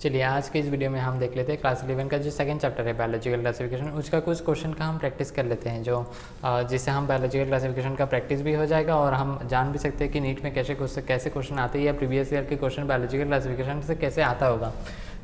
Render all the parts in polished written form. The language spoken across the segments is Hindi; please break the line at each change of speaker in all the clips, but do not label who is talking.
चलिए आज के इस वीडियो में हम देख लेते हैं क्लास 11 का जो सेकंड चैप्टर है बायोलॉजिकल क्लासिफिकेशन, उसका कुछ क्वेश्चन का हम प्रैक्टिस कर लेते हैं, जो जिससे हम बायोलॉजिकल क्लासिफिकेशन का प्रैक्टिस भी हो जाएगा और हम जान भी सकते हैं कि नीट में कैसे क्वेश्चन आते हैं या प्रीवियस ईयर के क्वेश्चन बायोलॉजिकल क्लासिफिकेशन से कैसे आता होगा।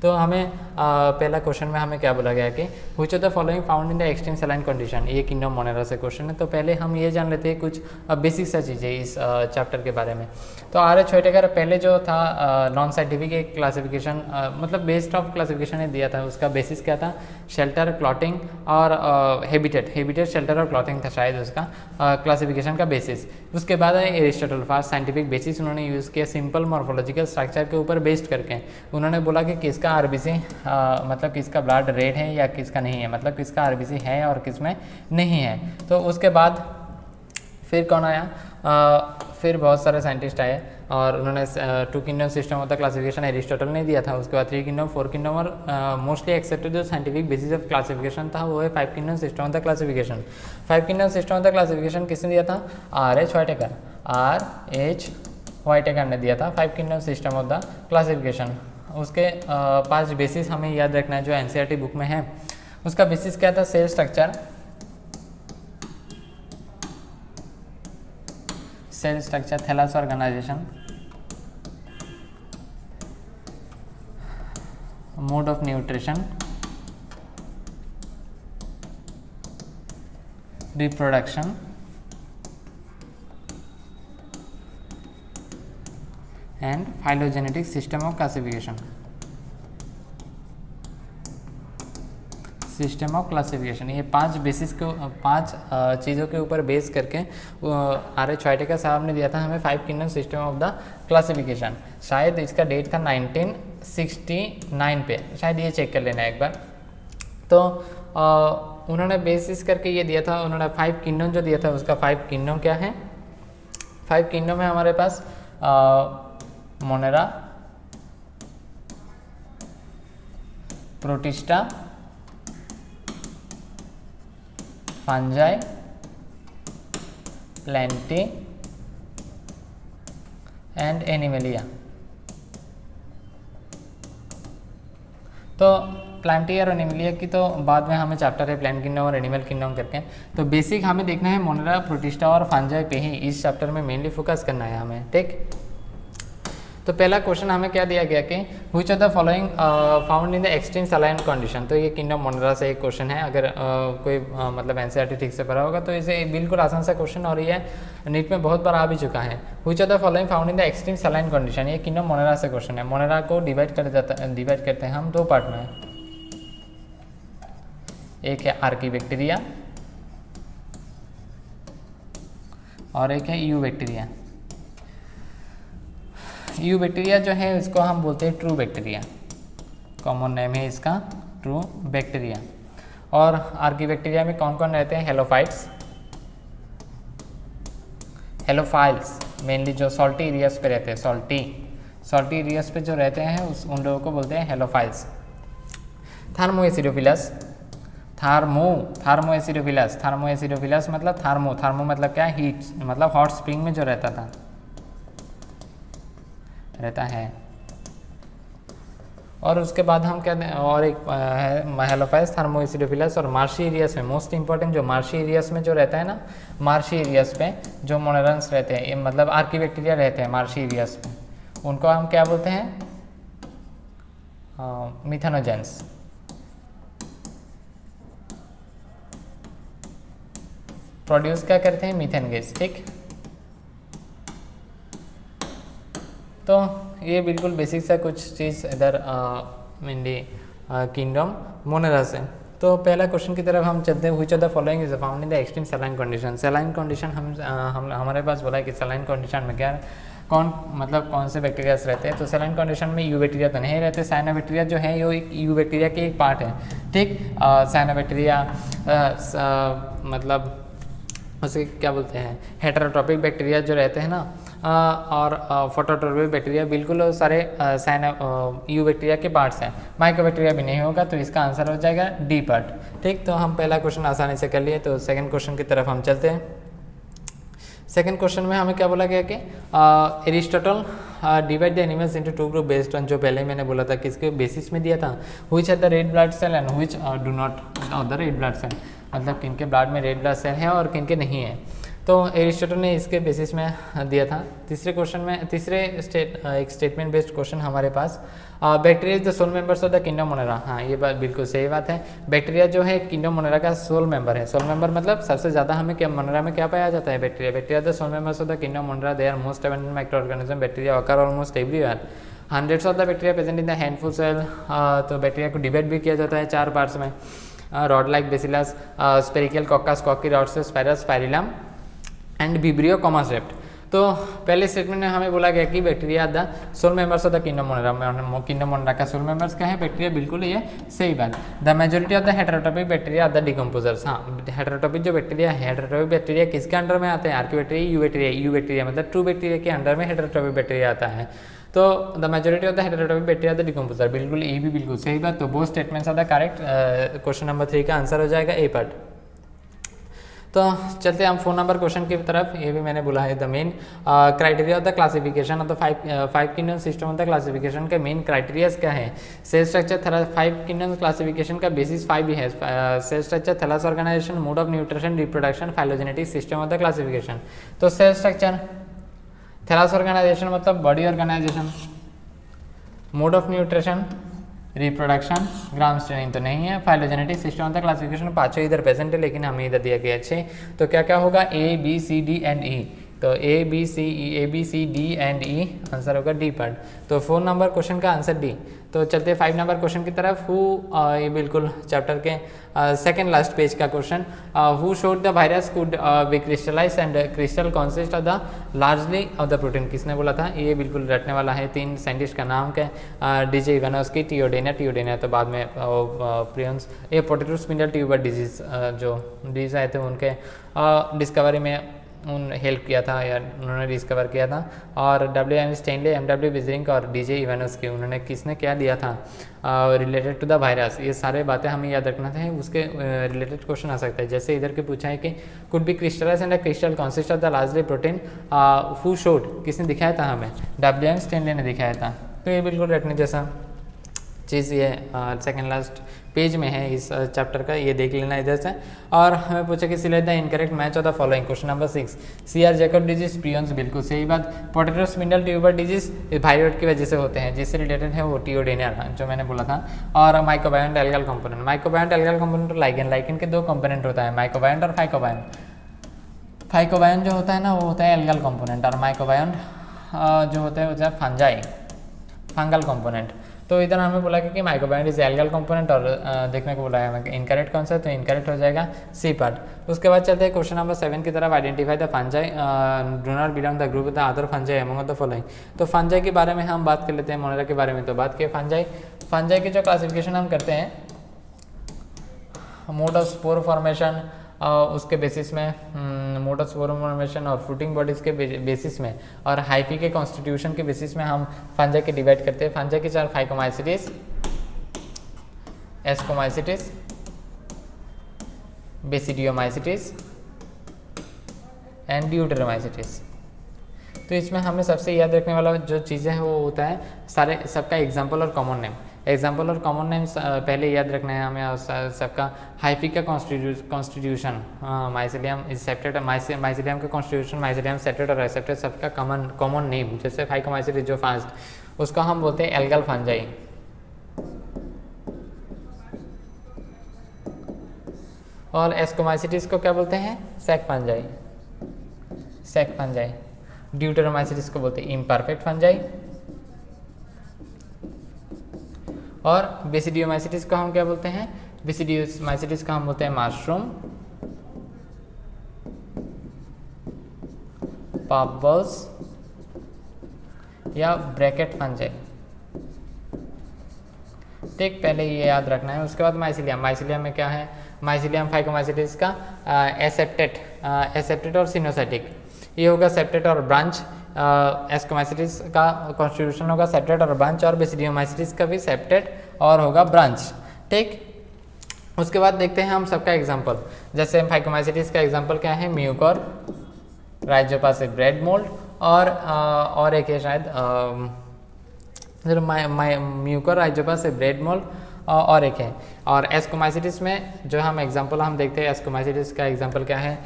तो हमें पहला क्वेश्चन में हमें क्या बोला गया कि which of the following found in the extreme saline condition, ये किंगडम मोनेरा से क्वेश्चन है। तो पहले हम ये जान लेते हैं कुछ बेसिक सा चीज़ें इस चैप्टर के बारे में। तो R.H. व्हाइटेकर पहले जो था नॉन साइंटिफिक एक क्लासिफिकेशन मतलब बेस्ड ऑफ क्लासिफिकेशन ने दिया था, उसका बेसिस क्या था, शेल्टर, क्लॉटिंग और हैबिटेट शेल्टर और क्लॉटिंग था शायद उसका क्लासिफिकेशन का बेसिस। उसके बाद एरिस्टोटल फास्ट साइंटिफिक बेसिस उन्होंने यूज़ किया सिंपल मॉर्फोलॉजिकल स्ट्रक्चर के ऊपर बेस्ड करके। उन्होंने बोला कि किसका आरबीसी मतलब किसका ब्लड रेड है या किसका नहीं है, मतलब किसका आरबीसी है और किस में नहीं है। तो उसके बाद फिर कौन आया, फिर बहुत सारे साइंटिस्ट आए और उन्होंने 2 kingdom system of the classification Aristotle ने दिया था। उसके बाद 3 किंगडम, 4 किंगडम और मोस्टली एक्सेप्टेड जो साइंटिफिक बेसिस ऑफ क्लासिफिकेशन था वो है 5 kingdom system of the classification. 5 kingdom system of the classification किसने दिया था, R.H. व्हाइटेकर ने दिया था 5 kingdom system of the classification. उसके 5 बेसिस हमें याद रखना है जो NCERT बुक में है। उसका बेसिस क्या था, cell structure, thallus organisation, mode of nutrition, reproduction and phylogenetic system of classification. System of classification, ये 5 बेसिस को 5 चीज़ों के ऊपर बेस करके R.H. व्हाइटेकर साहब ने दिया था हमें 5 kingdom system of the classification. शायद इसका डेट था 1969 पे, शायद ये चेक कर लेना एक बार। तो उन्होंने बेसिस करके ये दिया था, उन्होंने 5 किंगडम जो दिया था उसका 5 किंगडम क्या है, 5 किंगडम है हमारे पास Monera, Protista, Fungi, Plantae and Animalia. तो प्लांटी और एनिमलिया की तो बाद में हमें चैप्टर है प्लांट किंगडम और एनिमल किंगडम करके। तो बेसिक हमें देखना है मोनेरा, प्रोटिस्टा और फंजाई पे ही इस चैप्टर में मेनली फोकस करना है हमें, ठीक। तो पहला क्वेश्चन हमें क्या दिया गया कि which of the following found in the extreme saline condition. तो ये किंगडम मोनेरा से एक क्वेश्चन है, अगर कोई मतलब NCERT ठीक से पढ़ा होगा तो इसे बिल्कुल आसान सा क्वेश्चन और ये नीट में बहुत बार आ भी चुका है। Which of the following found in the extreme saline condition, ये किंगडम मोनेरा से क्वेश्चन है। मोनेरा को डिवाइड करते हैं हम 2 पार्ट में, एक है आर्कीबैक्टीरिया और एक है यूबैक्टीरिया। यूबैक्टीरिया जो है इसको हम बोलते हैं ट्रू बैक्टीरिया, कॉमन नेम है इसका ट्रू बैक्टीरिया। और आर्कीबैक्टीरिया में कौन कौन रहते हैं, हेलोफाइल्स मेनली जो सॉल्टी एरियाज पे रहते हैं, सॉल्टी एरियाज पे जो रहते हैं उन लोगों को बोलते हैं हेलोफाइल्स। थार्मोएसिडोफिलस मतलब थार्मो मतलब क्या, हीट मतलब हॉट स्प्रिंग में जो रहता है। और उसके बाद हम क्या और एक है हेलोफाइल्स, थार्मोएसिडोफिलस और मार्शी एरियाज में मोस्ट इंपॉर्टेंट जो मार्शी एरियाज में जो रहता है ना, मार्शी एरियाज पे जो मोनेरन्स रहते हैं मतलब आर्कीबैक्टीरिया रहते हैं मार्शी एरियाज पे, उनको हम क्या बोलते हैं, मिथेनोजेंस। प्रोड्यूस क्या करते हैं, मीथेन गैस, ठीक। तो ये बिल्कुल बेसिक सा कुछ चीज़ इधर मेनली किंगडम मोनेरा से। तो पहला क्वेश्चन की तरफ हम चलते हैं, which of the following is found in the extreme saline condition. Saline condition हम हमारे पास बोला है कि सलाइन कंडीशन में क्या कौन से बैक्टीरियाज रहते हैं। तो सलाइन कंडीशन में यूबैक्टीरिया तो नहीं रहते, साइनोबैक्टीरिया जो है ये यूबैक्टीरिया की एक पार्ट है, ठीक। साइनोबैक्टीरिया मतलब उसे क्या बोलते हैं, हेटेरोट्रॉपिक बैक्टीरिया जो रहते हैं ना, और फोटोट्रॉपिक बैक्टीरिया बिल्कुल सारे यूबैक्टीरिया के पार्ट्स हैं। माइकोबैक्टीरिया भी नहीं होगा, तो इसका आंसर हो जाएगा डी पार्ट, ठीक। तो हम पहला क्वेश्चन आसानी से कर लिए। तो सेकंड क्वेश्चन की तरफ हम चलते हैं। सेकंड क्वेश्चन में हमें क्या बोला गया कि Aristotle divide the animals into two group based on, जो पहले मैंने बोला था किसके बेसिस में दिया था, which are the red blood cell and which do not the red blood cell, मतलब किनके ब्लड में रेड ब्लड सेल है और किनके नहीं है। तो एरिस्टोटल ने इसके बेसिस में दिया था। तीसरे क्वेश्चन में एक स्टेटमेंट बेस्ड क्वेश्चन हमारे पास, bacteria is the sole members of the kingdom Monera. हाँ, ये बात बिल्कुल सही बात है। बैक्टीरिया जो है किंगडम मोनेरा का सोल मेंबर है। सोल मेंबर मतलब सबसे ज़्यादा हमें क्या मोनेरा में क्या पाया जाता है, bacteria. Bacteria the sole members of the kingdom Monera, they are most abundant micro organism. Bacteria occur almost everywhere. Hundreds of the bacteria present in the handful cell. तो बैक्टीरिया को डिवाइड भी किया जाता है 4 पार्ट्स में, rod like bacillus, spherical coccus, cocci rod से spirals, spirillum and vibrio comma shaped. तो पहले स्टेटमेंट में हमें बोला गया कि bacteria the sole members of the kingdom Monera. Kingdom Monera का सोल मेंबर्स क्या है, बैक्टीरिया। बिल्कुल ये सही बात। The majority of the heterotrophic bacteria are the decomposers. हाँ, हेटेरोटॉपिक जो बैक्टीरिया है, हेटेरोटॉपिक बैक्टीरिया किसके अंडर में आते हैं, archaebacteria, eubacteria. Eubacteria मतलब ट्रू बैक्टीरिया के अंडर में हेटेरोटॉपिक बैक्टीरिया आता है। तो the majority of the heterotrophic bacteria the decomposer. बिल्कुल ये भी बिल्कुल सही बात। तो both statements are the correct. Question number 3 का आंसर हो जाएगा ए पार्ट। तो चलते हम 4 नंबर क्वेश्चन की तरफ। ये भी मैंने बोला है the main criteria of the classification of the five kingdom system of the classification का मेन क्राइटेरियाज क्या है। सेल स्ट्रक्चर 5 किंगडम क्लासिफिकेशन का बेसिस 5 ही है। Cell structure, thallus organisation, mode of nutrition, reproduction, phylogenetic system of the classification. तो सेल स्ट्रक्चर, थैलस ऑर्गेनाइजेशन मतलब body organisation, mode of nutrition, reproduction, Gram staining तो नहीं है, phylogenetic system of the classification 5 इधर प्रेजेंट है, लेकिन हमें इधर दिया गया 6। तो क्या क्या होगा, A B C D and E. तो A B C D and E, answer होगा डी पार्ट। तो 4 नंबर क्वेश्चन का आंसर डी। तो चलते 5 नंबर क्वेश्चन की तरफ। ये बिल्कुल चैप्टर के सेकेंड लास्ट पेज का question. Who showed the virus could be crystallise and crystal consist of the largely of the protein. किसने बोला था, ये बिल्कुल रटने वाला है। 3 साइंटिस्ट का नाम क्या है, डीजे इवानोस्की, टियोडेनिया तो बाद में प्रियंस। ये पोटैटो स्पिंडल ट्यूबर डिजीज जो डिजीज आए थे उनके डिस्कवरी में हेल्प किया था या उन्होंने डिस्कवर किया था। और W.M. Stanley, M.W. विजरिंग और DJ इवानोस्की, उन्होंने किसने क्या दिया था रिलेटेड टू द वायरस। ये सारे बातें हमें याद रखना था, उसके रिलेटेड क्वेश्चन आ सकता है। जैसे इधर के पूछा है कि could be crystallise and crystal consist of the largely protein, who showed, किसने दिखाया था हमें, W.M. स्टेनले ने दिखाया था। तो ये बिल्कुल रटने जैसा चीज़ ये सेकेंड लास्ट पेज में है इस चैप्टर का, ये देख लेना इधर से। और हमें पूछा कि select the incorrect match of the following. Question number 6, CR Jacob disease, prions, बिल्कुल सही बात। Potato spindle tuber disease virus की वजह से होते हैं, जिससे रिलेटेड है वो टियोडेनिया जो मैंने बोला था। और माइक्रोबायोन्ट एल्गल कंपोनेंट, माइक्रोबायोन्ट एल्गल कंपोनेंट और लाइगेन, लाइगेन के 2 कंपोनेंट होता है, माइक्रोबायोन्ट और फाइकोबायोन्ट। फाइकोबायोन्ट जो होता है ना वो होता है एल्गल कंपोनेंट, और माइक्रोबायोन्ट जो होता है वो होता है फंजाई, फंगल कंपोनेंट। तो इधर हमें बोला कि माइक्रोबायोन्ट इज एल्गल कंपोनेंट, और देखने को बोला है इनकरेक्ट कौन सा, तो इनकरेक्ट हो जाएगा सी पार्ट। उसके बाद चलते हैं क्वेश्चन नंबर 7 की तरफ। Identify the fungi do not belong the group the other fungi among the following. तो फंजाई के बारे में हम बात कर लेते हैं, मोनेरा के बारे में तो बात किए। फंजाई की जो क्लासिफिकेशन हम करते हैं, मोड ऑफ स्पोर फॉर्मेशन उसके बेसिस में, मोड ऑफ स्पोर फॉर्मेशन और फ्रूटिंग बॉडीज के बेसिस में, और हाइफी के कॉन्स्टिट्यूशन के बेसिस में हम फंजाई के डिवाइड करते हैं। फंजाई के 4 फाइकोमाइसिटिस, एस्कोमाइसिटिस, बेसिडियोमाइसिटिस एंड ड्यूटेरोमाइसिटिस। तो इसमें हमें सबसे याद रखने वाला जो चीज़ें हैं वो होता है सारे सबका एग्जाम्पल और कॉमन नेम। एग्जाम्पल और कॉमन नेम्स पहले याद रखना है हमें, और सबका हाइफी का constitution, mycelium is septate, mycelium का कॉन्स्टिट्यूशन, माइसिलियम सेप्टेट और एसेप्टेट, सबका कॉमन नेम। जैसे फाइकोमाइसिटिस जो फास्ट, उसको हम बोलते हैं एल्गल फंजाई। और एस्कोमाइसिटिस को क्या बोलते हैं, सैक फंजाई, सैक फंजाई। ड्यूटेरोमाइसिटिस को बोलते हैं इम्परफेक्ट फंजाई। और बेसिडियोमाइसिटिस को हम क्या बोलते हैं, बेसिडियोमाइसिटिस को हम बोलते हैं मशरूम, पॉपबल्स या ब्रैकेट फंजाई। ठीक, पहले ये याद रखना है। उसके बाद माइसिलियम, माइसिलियम में क्या है, माइसिलियम फाइकोमाइसिटिस का एसेप्टेट और सिनोसाइटिक, ये होगा सेप्टेट और ब्रांच। एस्कोमाइसिटिस का कॉन्स्टिट्यूशन होगा सेप्टेट और ब्रांच, और बेसिडियोमाइसिटिस का भी सेप्टेट और होगा ब्रांच। ठीक, उसके बाद देखते हैं हम सबका एग्जांपल। जैसे फाइकोमाइसिटिस का एग्जांपल क्या है, म्यूकर, राइजोपा से ब्रेड मोल्ड, और एक है शायद म्यूकर राइजोपा से ब्रेड मोल्ड, और एक है। और एस्कोमाइसिटिस में जो हम एग्जांपल हम देखते हैं, एस्कोमाइसिटिस का एग्जांपल क्या है,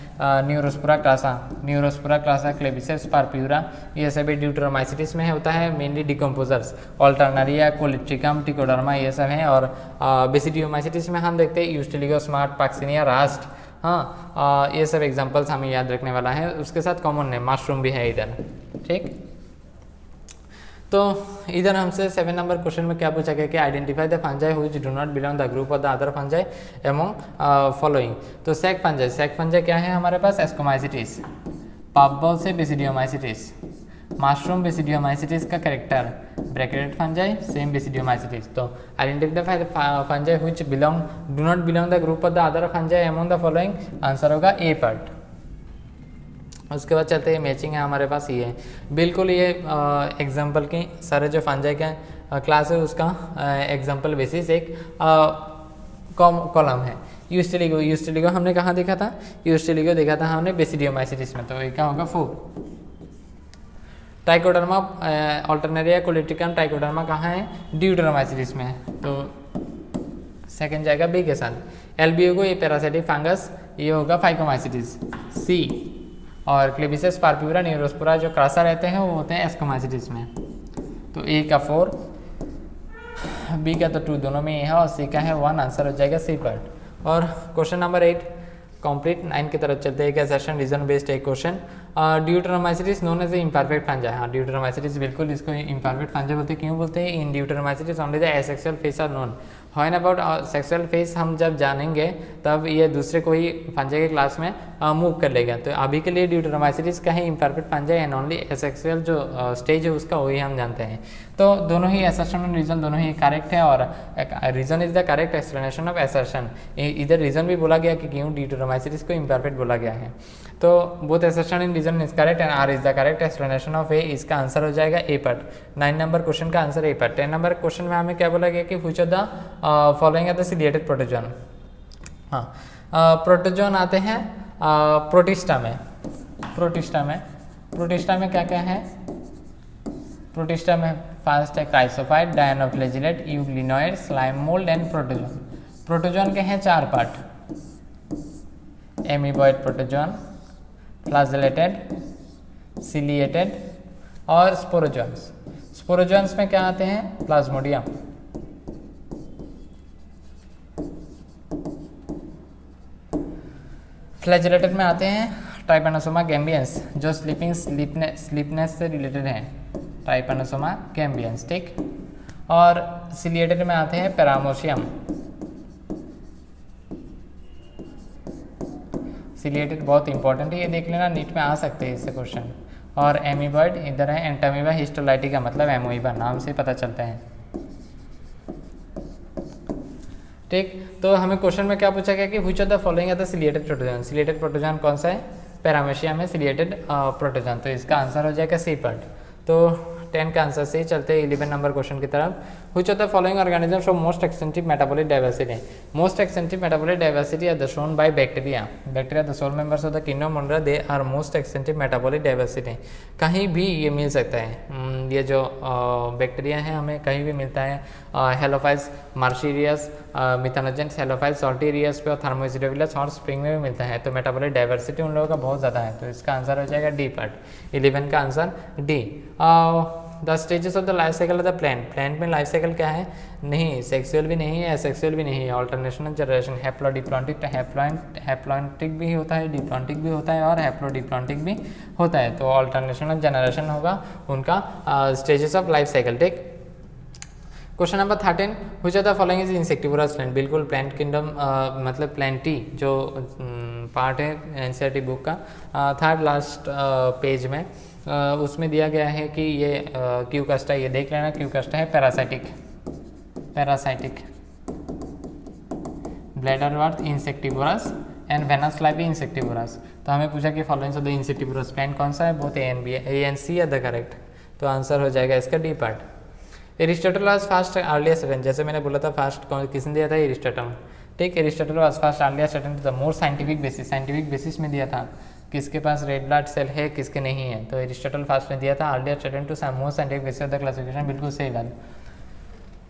न्यूरोस्पोरा क्लासा, क्लेबिसेप्स पारप्यूरा, ये सभी ड्यूटेरोमाइसिटिस में होता है, मेनली डिकम्पोजर्स, ऑल्टरनरिया, कोलिट्रिकम, टिकोडर्मा, ये सब हैं। और बेसिडियोमाइसिटिस में हम देखते हैं यूस्टिलिगो, स्मार्ट, पाक्सिनिया, रास्ट, हाँ, ये सब एग्जांपल्स हमें याद रखने वाला है। उसके साथ कॉमन है मशरूम भी है इधर, ठीक। तो इधर हमसे 7 नंबर क्वेश्चन में क्या पूछा गया कि identify the fungi which do not belong the group of the other fungi among following. तो सैक फंजाई क्या है हमारे पास, एस्कोमाइसिटिस, पफबॉल से बेसिडियोमाइसिटिस, मशरूम बेसिडियोमाइसिटिस का character, bracketed fungi same basidiomycetes. तो identify the fungi which do not belong the group of the other fungi among the following, answer होगा ए पार्ट। उसके बाद चलते हैं, मैचिंग है हमारे पास ये बिल्कुल ये एग्जांपल की सारे जो फंजाई का क्लास है उसका एग्जांपल बेसिस एक कॉलम है। यूस्टिलिगो हमने कहाँ देखा था, यूस्टिलिगो देखा था हमने बेसिडियोमाइसिटिस में, तो ये क्या होगा 4। ट्राइकोडर्मा ऑल्टरनेरिया कोलिट्रिकम ट्राइकोडर्मा कहाँ है, ड्यूटेरोमाइसिटिस में है, तो सेकंड जाएगा बी के साथ। एल्बियोगो ये पैरासाइटिक फंगस, ये होगा फाइकोमाइसिटिस सी। और क्लेबिसेप्स पारप्यूरा न्यूरोस्पोरा जो क्रासा रहते हैं वो होते हैं एस्कोमाइसिटिस में, तो ए का 4, बी का तो 2 दोनों में ये है, और सी का है 1, आंसर हो जाएगा सी पार्ट। और क्वेश्चन नंबर 8 कंप्लीट 9 की तरफ चलते हैं, एक सेशन रीजन बेस्ड एक question. Deuteromycetes known as a imperfect fungi, हाँ ड्यूटेरोमाइसिटिस बिल्कुल इसको इम्परफेक्ट फंजाई बोलते हैं। क्यों बोलते हैं, in deuteromycetes only the asexual phase are known. When about sexual phase हम जब जानेंगे तब ये दूसरे कोई फंजाई के क्लास में मूव कर लेगा। तो अभी के लिए ड्यूटेरोमाइसिटिस का है imperfect fungi and only asexual जो स्टेज है उसका वही हम जानते हैं। तो दोनों ही असर्शन और रीजन दोनों ही करेक्ट है, और reason is the correct explanation of assertion. इधर रीजन भी बोला गया कि क्यों ड्यूटेरोमाइसिटिस को इम्परफेक्ट बोला गया है। तो both assertion in reason is correct and R is the correct explanation of A, इसका आंसर हो जाएगा ए पार्ट। 9 नंबर क्वेश्चन का answer A part. 10 number question में हमें क्या बोला गया कि which of the following are the ciliated protozoan. हाँ, प्रोटोजोन आते हैं प्रोटिस्टा में। प्रोटिस्टा में क्या क्या है, प्रोटिस्टा में फर्स्ट है chrysophyte, dinoflagellate, यूग्लिनोइड, slime mould and protozoan. Protozoan के हैं 4 part, amoeboid protozoan, flagellated, ciliated और स्पोरोजोन्स। स्पोरोजोन्स में क्या आते हैं, प्लाज्मोडियम, फ्लैजेलेटेड में आते हैं ट्राइपैनोसोमा गैम्बियंस जो स्लीपनेस से रिलेटेड है, ट्राइपैनोसोमा गैम्बियंस, ठीक। और सिलिएटेड में आते हैं पैरामोशियम। सिलिएटेड बहुत इंपॉर्टेंट है, ये देख लेना, नीट में आ सकते हैं इससे क्वेश्चन। और एमीबॉइड इधर है, एंटामीबा हिस्टोलाइटिका मतलब एमोइबा, नाम से पता चलता है, ठीक। तो हमें क्वेश्चन में क्या पूछा गया कि which of the following are the ciliated protozoan. Ciliated protozoan कौन सा है, पैरामेशियम है सिलिएटेड प्रोटोजोन, तो इसका आंसर हो जाएगा सी पार्ट। तो 10 का आंसर से चलते हैं 11 नंबर क्वेश्चन की तरफ। Which of the following organism show most extensive metabolic diversity. Most extensive metabolic diversity are shown by bacteria. Bacteria the sole members of the kingdom Monera, they are most extensive metabolic diversity. कहीं भी ये मिल सकता है, ये जो बैक्टीरिया है हमें कहीं भी मिलता है, हेलोफाइल्स, मार्शीरियस, मिथानोजेंस, हेलोफाइल्स, सॉल्टेरियस पे और थर्मोसिडोविलस हॉट स्प्रिंग में भी मिलता है। तो मेटाबॉलिक डाइवर्सिटी उन लोगों का बहुत ज़्यादा है, तो इसका आंसर हो जाएगा डी पार्ट। 11 का answer D. The stages of the life cycle of the plant. Plant में लाइफ साइकिल क्या है, नहीं सेक्सुअल भी नहीं है, एसेक्सुअल भी नहीं है, alternation of generation, haplodiplontic, haplontic भी होता है, डिप्लॉन्टिक भी होता है और हैप्लोडिप्लॉन्टिक भी होता है। तो ऑल्टरनेशन ऑफ जनरेशन होगा उनका स्टेजेस ऑफ लाइफ साइकिल, ठीक। Question number 13, which of the following is insectivorous plant. बिल्कुल प्लांट किंगडम मतलब प्लांटी जो पार्ट है एनसीईआरटी बुक का 3rd लास्ट पेज में उसमें दिया गया है कि ये क्यूकस्टा, ये देख लेना, क्यूकस्टा है parasitic bladderwort insectivorous and Venus fly भी इंसेक्टिवोरस। तो हमें पूछा कि following of the insectivorous plant कौन सा है, both A and B, A and C are the correct. तो आंसर हो जाएगा इसका D part. Aristotle was first earlier certain, जैसे मैंने बोला था फर्स्ट किसने दिया था, एरिस्टोटल, ठीक। Aristotle was first earlier certain the more scientific basis में दिया था। किसके पास रेड ब्लड सेल है, किसके नहीं है। तो एरिस्टोटल फास्ट ने दिया था earlier attempt to some most scientific basis of the classification, बिल्कुल सही बात।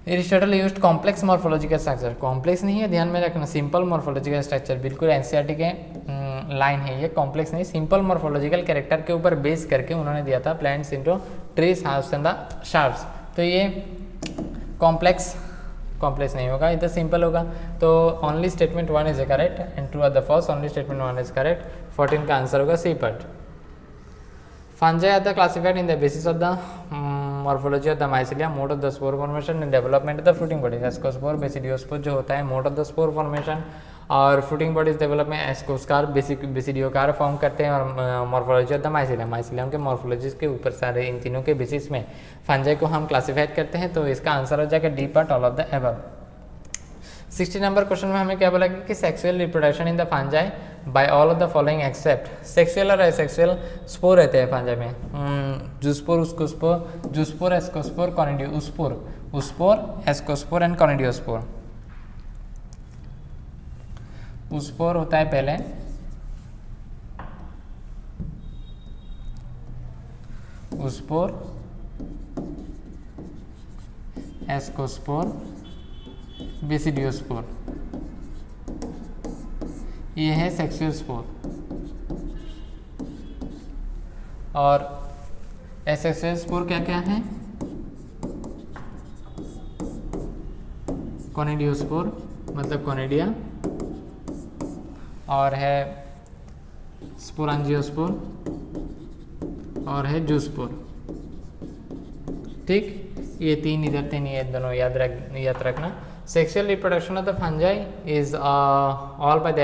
Aristotle used complex morphological structure, complex नहीं है, ध्यान में रखना, सिंपल मॉर्फोलॉजिकल स्ट्रक्चर, बिल्कुल एनसीईआरटी के लाइन है ये, कॉम्प्लेक्स नहीं, सिंपल मॉर्फोलॉजिकल कैरेक्टर के ऊपर बेस करके उन्होंने दिया था plants into trees, house and the shrubs. तो ये कॉम्प्लेक्स नहीं होगा, इधर सिंपल होगा। तो only statement 1 is correct and 2 are the false, only statement 1 is correct. 14 का आंसर होगा C part. Fungi are the classified in the basis of the morphology of the mycelia, mode of the spore formation and development of the fruiting bodies. Ascospore, basidiospore जो होता है mode of the spore formation और फ्रूटिंग बॉडीज डेवलपमेंट एस्कोस्कार बेसिडियोकार फॉर्म करते हैं, और morphology of the mycelia, mycelium के मॉर्फोलॉजीज के ऊपर सारे इन तीनों के बेसिस में फंजाई को हम क्लासिफाइड करते हैं। तो इसका आंसर हो जाएगा D part, all of the above. 60 number question में हमें क्या बोला कि sexual reproduction in the fungi by all of the following except, sexual और एसेक्सुअल स्पोर रहते हैं फंजाई में, जूस्पोर, उसकोस्पोर, zoospore, ascospore, conidiospore, oospore, ascospore and conidiospore. Oospore होता है पहले, उस्पोर, एस्कोस्पोर, बेसिडियोस्पोर, ये है सेक्सुअल स्पोर। और एसेक्सुअल स्पोर क्या क्या है, कॉनिडियोस्पोर मतलब कॉनिडिया, और है स्पोरांजियोस्पोर, और है जूस्पोर। ठीक, ये तीन इधर तीन, ये दोनों याद रखना। Sexual reproduction of the fungi is all by the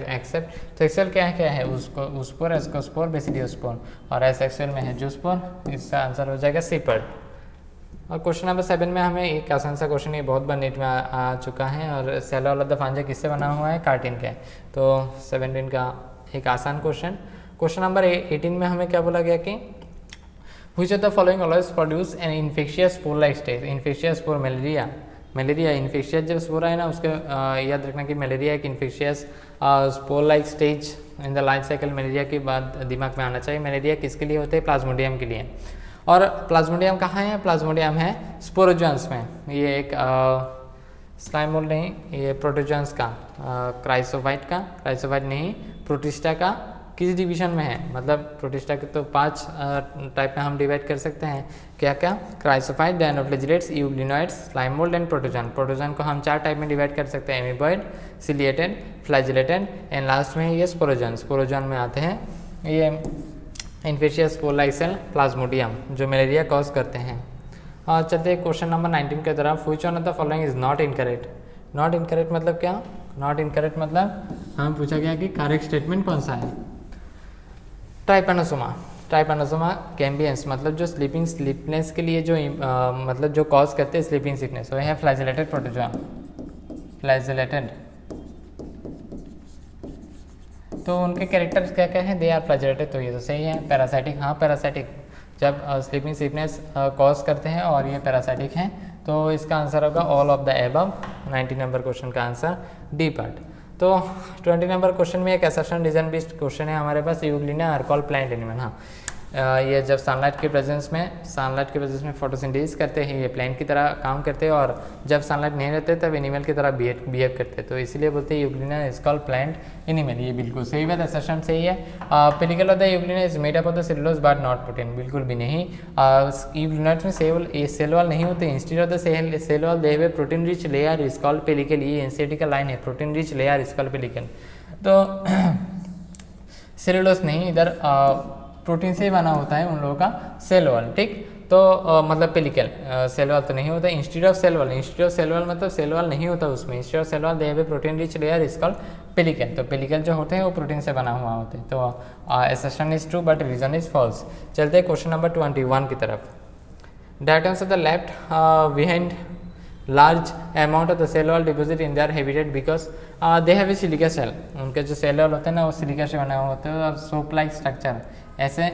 except, sexual क्या है उसको उस्पोर, एस्कोस्पोर, बेसिडियोस्पोर, और एसेक्सुअल में है जूस्पोर। इसका आंसर हो जाएगा सी पार्ट। और क्वेश्चन नंबर 7 में हमें एक आसान सा क्वेश्चन, ये बहुत बार नीट में आ चुका है, और cell wall of the fungi किससे बना हुआ है, कार्टिन के। तो 17 का एक आसान क्वेश्चन। क्वेश्चन नंबर 18 में हमें क्या बोला गया कि which of the following always produce an infectious spore like stage, infectious spore, malaria infectious जब स्पोर है ना, उसके याद रखना कि मलेरिया एक infectious spore like stage in the life cycle, malaria के बाद दिमाग में आना चाहिए। मलेरिया किसके लिए होते हैं, प्लाज्मोडियम के लिए। और प्लाज्मोडियम कहाँ है, प्लाज्मोडियम है स्पोरोजोन्स में, ये एक स्लाइम मोल्ड नहीं, ये प्रोटोजोन्स का, क्राइसोफाइट नहीं, प्रोटिस्टा का किस डिवीजन में है, मतलब प्रोटिस्टा के तो 5 टाइप में हम डिवाइड कर सकते हैं, क्या क्या, chrysophyte, dinoflagellates, euglenoids, slime mould and protozoan. Protozoan को हम 4 टाइप में डिवाइड कर सकते हैं, amoeboid, ciliated, flagellated and last में ये स्पोरोजोन। स्पोरोजोन में आते हैं ये infectious spore like cell, plasmodium, जो मलेरिया कॉज करते हैं। और चलते हैं क्वेश्चन नंबर 19 की तरफ। Which one of the following is not incorrect, not incorrect मतलब क्या, नॉट इनकरेक्ट मतलब हमें पूछा गया कि करेक्ट स्टेटमेंट कौन सा है। ट्राइपेनोसोमा कैम्बियंस मतलब जो स्लीपनेस के लिए जो मतलब जो कॉज करते हैं स्लीपिंग सिकनेस, वो है फ्लैजिलेटेड प्रोटोजोआ, फ्लैजिलेटेड। तो उनके कैरेक्टर्स क्या क्या हैं, दे आर फ्लैजिलेटेड, तो ये तो सही है। पैरासाइटिक, हाँ पैरासाइटिक जब स्लीपिंग सिकनेस कॉज करते हैं और ये पैरासाइटिक हैं, तो इसका आंसर होगा all of the above. 19 number question का आंसर डी पार्ट। तो 20 नंबर क्वेश्चन में एक असर्शन डिजाइन बेस्ड क्वेश्चन है हमारे पास, euglena are called plant animal. हाँ, ये जब सनलाइट के प्रेजेंस में फोटोसिंथेसिस करते हैं, ये प्लांट की तरह काम करते हैं, और जब सनलाइट नहीं रहते तब एनिमल की तरह बिहेव करते हैं, तो इसीलिए बोलते हैं euglena is called plant animal. ये बिल्कुल सही बात, असर्शन सही है। Pellicle of the euglena is made up of the cellulose but not protein, बिल्कुल भी नहीं। यूग्लिनाट्स में सेल वॉल नहीं होते, instead of the cell wall they have a protein rich layer is called pellicle. ये एनसीईआरटी का लाइन है, protein rich layer is called pellicle. तो सेलुलोज नहीं, इधर प्रोटीन से बना होता है उन लोगों का सेल वॉल। ठीक, तो मतलब पेलिकल, सेल वॉल तो नहीं होता। इंस्टेड ऑफ सेल वॉल मतलब सेल वॉल नहीं होता उसमें, instead of cell wall they have a protein rich layer is called pellicle. तो पेलिकल जो होते हैं वो प्रोटीन से बना हुआ होते हैं। तो assertion is true but reason is false. चलते हैं क्वेश्चन नंबर 21 की तरफ। Diatoms of the left behind large amount of the cell wall deposit in their habitat because they have a silica shell। उनके जो सेल वॉल होते हैं ना वो सिलिका से बना हुआ होते हैं, और सोप लाइक स्ट्रक्चर, ऐसे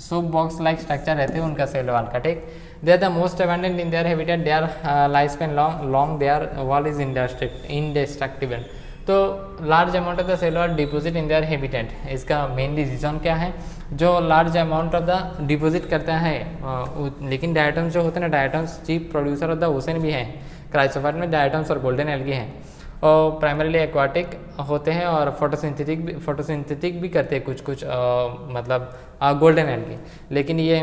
सोप बॉक्स लाइक स्ट्रक्चर रहते हैं उनका सेल वॉल का। ठीक, they are the most abundant in their habitat, their life span long, their wall is indestructible. तो large amount of the cell wall deposit in their habitat, इसका मेनली रीज़न क्या है, जो large amount of the deposit करता है लेकिन डायटम्स जो होते हैं ना, diatoms chief producer of the ocean भी हैं, क्राइसोफाइट में डायटम्स और गोल्डन एल्गी हैं, और प्राइमरीली एक्वाटिक होते हैं और फोटोसिंथेटिक भी करते हैं कुछ मतलब गोल्डन एल्गी। लेकिन ये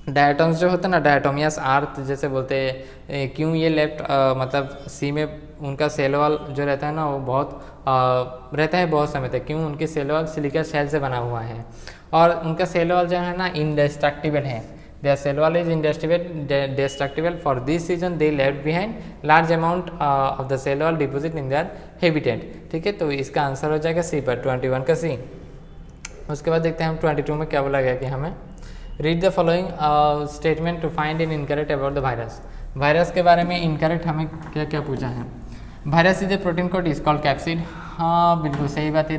डायटम्स जो होते हैं ना, डायटोमियस आर्थ जैसे बोलते हैं, क्यों ये लेफ्ट मतलब सी में उनका सेल वॉल जो रहता है ना वो बहुत रहता है बहुत समय तक, क्यों उनके सेल वॉल सिलिका शेल से बना हुआ है और उनका सेल वॉल जो है ना इंडेस्ट्रक्टिबल है, their cell wall is indestructible. For this reason they left behind large amount of the cell wall deposit in their habitat। ठीक है, तो इसका आंसर हो जाएगा सी पर 21 का सी। उसके बाद देखते हैं हम 22 में क्या बोला गया कि हमें read the following statement to find in incorrect about the virus. Virus के बारे में इनकरेक्ट हमें क्या क्या पूछा है। Virus is a protein coat is called capsid, हाँ बिल्कुल सही बात है।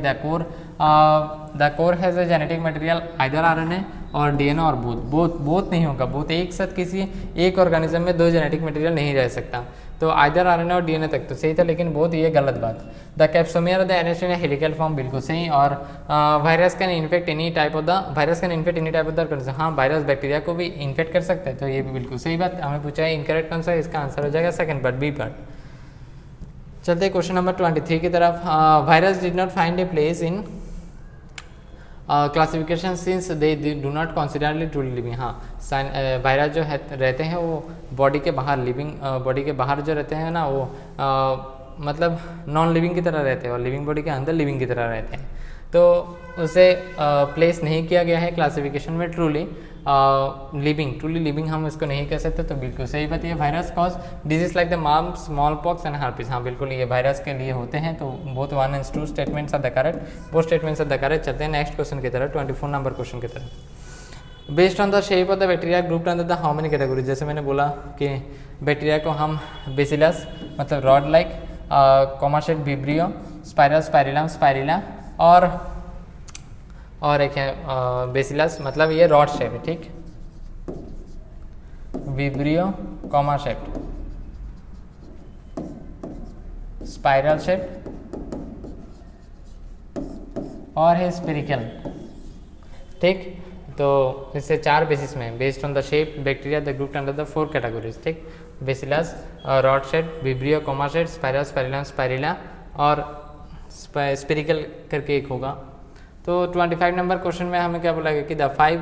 The core has a genetic material either RNA और डीएनए और बोथ नहीं होगा, बोथ एक साथ किसी एक ऑर्गेनिज्म में दो जेनेटिक मटेरियल नहीं रह सकता, तो आइदर आरएनए और डीएनए तक तो सही था, लेकिन बोथ ये गलत बात। The capsomere the NH in helical form बिल्कुल सही, और virus can infect any type of the organism, हाँ वायरस बैक्टीरिया को भी इन्फेक्ट कर सकता है, तो ये भी बिल्कुल सही बात। हमें पूछा है इनकरेक्ट कौन सा है, इसका आंसर हो जाएगा सेकंड पार्ट बी पार्ट। चलते क्वेश्चन नंबर 23 की तरफ। Virus did not find a place in classification since they do not considerly truly living, हाँ वायरस जो है रहते हैं वो बॉडी के बाहर लिविंग, बॉडी के बाहर जो रहते हैं ना वो मतलब नॉन लिविंग की तरह रहते हैं, और लिविंग बॉडी के अंदर लिविंग की तरह रहते हैं, तो उसे प्लेस नहीं किया गया है क्लासिफिकेशन में ट्रूली लिविंग हम इसको नहीं कह सकते, तो बिल्कुल सही बात है। Virus cause disease like the मार्म स्मॉल पॉक्स एंड हार्पिस, हाँ बिल्कुल ये वायरस के लिए होते हैं, तो both 1 and 2 statements are the correct, both statements are the correct. चलते हैं नेक्स्ट क्वेश्चन की तरफ, 24 नंबर क्वेश्चन की तरफ। Based on the shape of the bacteria group under the how many category, जैसे मैंने बोला कि बैक्टीरिया को हम बेसिलस मतलब rod like, comma shaped vibrio, spiral spirillum spirilla, और एक है बेसिलस मतलब ये रॉड शेप है, ठीक, vibrio comma shape, spiral shape और है स्पिरिकल, ठीक। तो इससे 4 बेसिस में based on the shape bacteria the group under the 4 categories, ठीक, bacillus, rod shape, vibrio comma shape, spiral spirillum spirilla और स्पिरिकल करके एक होगा। तो 25 नंबर क्वेश्चन में हमें क्या बोला गया कि the 5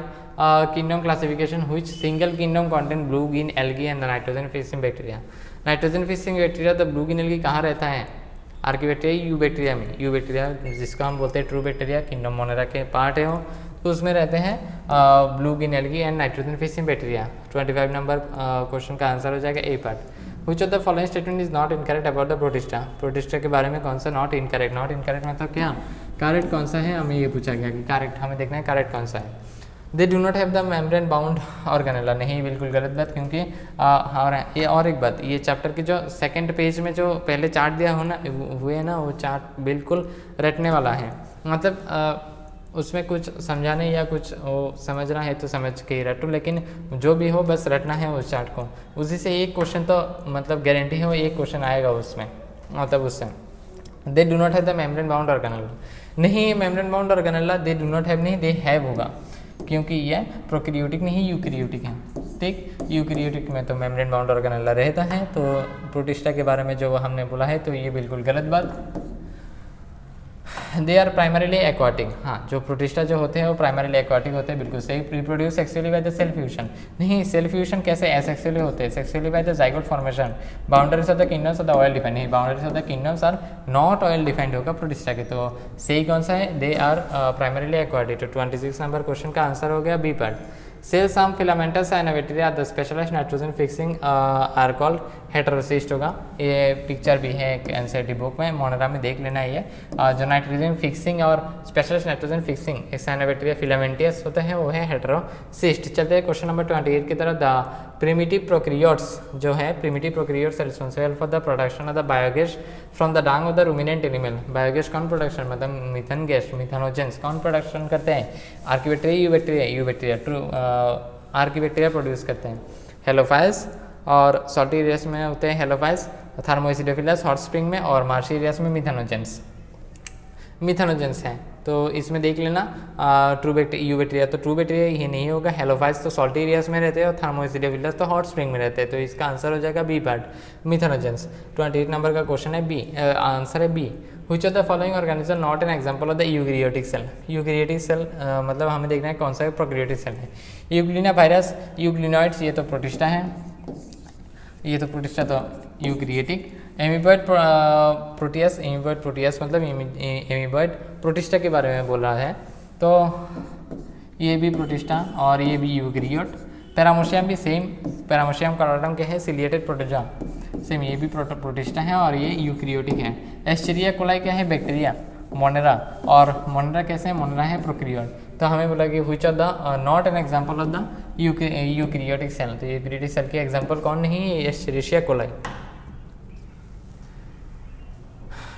kingdom classification which single kingdom contain blue green algae and the nitrogen fixing bacteria. Nitrogen fixing bacteria the blue green algae कहाँ रहता है, आर्किबैक्टीरिया यू बैक्टीरिया में, यू बैक्टीरिया जिसका हम बोलते हैं ट्रू बैक्टीरिया, किंगडम मोनेरा के पार्ट है वो, तो उसमें रहते हैं blue green algae and nitrogen fixing bacteria. 25 number question का आंसर हो जाएगा A part. Which of the following statement is not incorrect about the protista? Protista के बारे में कौन सा नॉट इनकरेक्ट, नॉट इनकरेक्ट मतलब क्या, करेक्ट कौन सा है, हमें ये पूछा गया कि करेक्ट हमें देखना है करेक्ट कौन सा है। They do not have the membrane bound organelle, नहीं बिल्कुल गलत बात, क्योंकि ये और एक बात, ये चैप्टर के जो सेकंड पेज में जो पहले चार्ट दिया हुए है ना वो चार्ट बिल्कुल रटने वाला है, मतलब उसमें कुछ समझाने या कुछ वो समझना है तो समझ के ही रटो, लेकिन जो भी हो बस रटना है उस चार्ट को, उसी से एक क्वेश्चन तो मतलब गारंटी है वो एक क्वेश्चन आएगा उसमें, मतलब उससे। They do not have the membrane bound organelle, नहीं membrane bound organelle they do not have नहीं, दे हैव होगा, क्योंकि ये प्रोकैरियोटिक नहीं यूकैरियोटिक है, ठीक। यूकैरियोटिक में तो मेम्ब्रेन बाउंड ऑर्गेनेला रहता है, तो प्रोटिस्टा के बारे में जो हमने बोला है तो ये बिल्कुल गलत बात। दे आर प्राइमरीली एक्वाटिक, हाँ जो प्रोटिस्टा जो होते हैं वो प्राइमरीली एक्वाटिक होते हैं, बिल्कुल सही। Reproduce sexually by the cell fusion, नहीं सेल फ्यूजन कैसे एसेक्सुअली होते हैं, sexually by the zygote formation. Boundaries of the kingdoms of the well defined, नहीं boundaries of the kingdoms are not well defined होगा प्रोटिस्टा के, तो सही कौन सा है, दे आर प्राइमरीली एक्वाटिक। तो 26 नंबर क्वेश्चन का आंसर हो गया B part. Cell some filamentous and bacteria the specialized nitrogen fixing are called heterocyst होगा, ये पिक्चर भी है एक एनसीईआरटी बुक में, मोनेरा में देख लेना ये जो नाइट्रोजन फिक्सिंग और specialized nitrogen fixing cyanobacteria filamentous होते हैं वो है हेटेरोसिस्ट। चलते हैं क्वेश्चन नंबर 28 की तरफ। द प्रिमिटिव प्रोकैरियोट्स जो है primitive prokaryotes responsible for the production of the biogas from the Dang of the ruminant animal. Biogas कौन प्रोडक्शन मतलब मीथेन गैस मिथेनोजेंस कौन प्रोडक्शन करते हैं, archaebacteria you bacteria true archaebacteria produce करते हैं। हेलोफाइल्स और सॉल्टी एरियाज में होते हैं हेलोफाइल्स, थार्मोएसिडोफिलस हॉट स्प्रिंग में, और मार्शी एरियाज में मिथेनोजेंस हैं। तो इसमें देख लेना यू बैक्टीरिया, तो ट्रू बैक्टीरिया ये नहीं होगा। हेलोफाइट्स तो सॉल्टी एरियाज में रहते हैं, और थार्मोएसिडोफिलस तो हॉट स्प्रिंग में रहते हैं। तो इसका आंसर हो जाएगा बी पार्ट, मिथेनोजेंस। 28 नंबर का क्वेश्चन है बी, आंसर है B. Which of the following organism not an example of the eukaryotic cell. Eukaryotic cell मतलब हमें देखना है कौन सा प्रोकैरियोटिक सेल है। यूग्लिना वायरस, यूग्लिनॉइड्स ये तो प्रोटिस्टा है, ये तो प्रोटिस्टा तो यूकैरियोटिक। एमीबॉइड प्रोटियस मतलब एमीबॉइड प्रोटिस्टा के बारे में बोल रहा है, तो ये भी प्रोटिस्टा और ये भी यूकैरियोट। पैरामोशियम भी सेम, पैरामोशियम कॉर्डाटम क्या है, सिलिएटेड प्रोटोजोआ, सेम ये भी प्रोटिस्टा है और ये यूकैरियोटिक है। एस्चेरिया कोलाई क्या है, बैक्टीरिया, मोनेरा, और मोनेरा कैसे है, मोनेरा है प्रोकैरियोट। तो हमें बोला कि which of the not an example of the eukaryotic cell, तो यूकैरियोटिक सेल के एग्जांपल कौन नहीं है, एस्चेरिया कोलाई।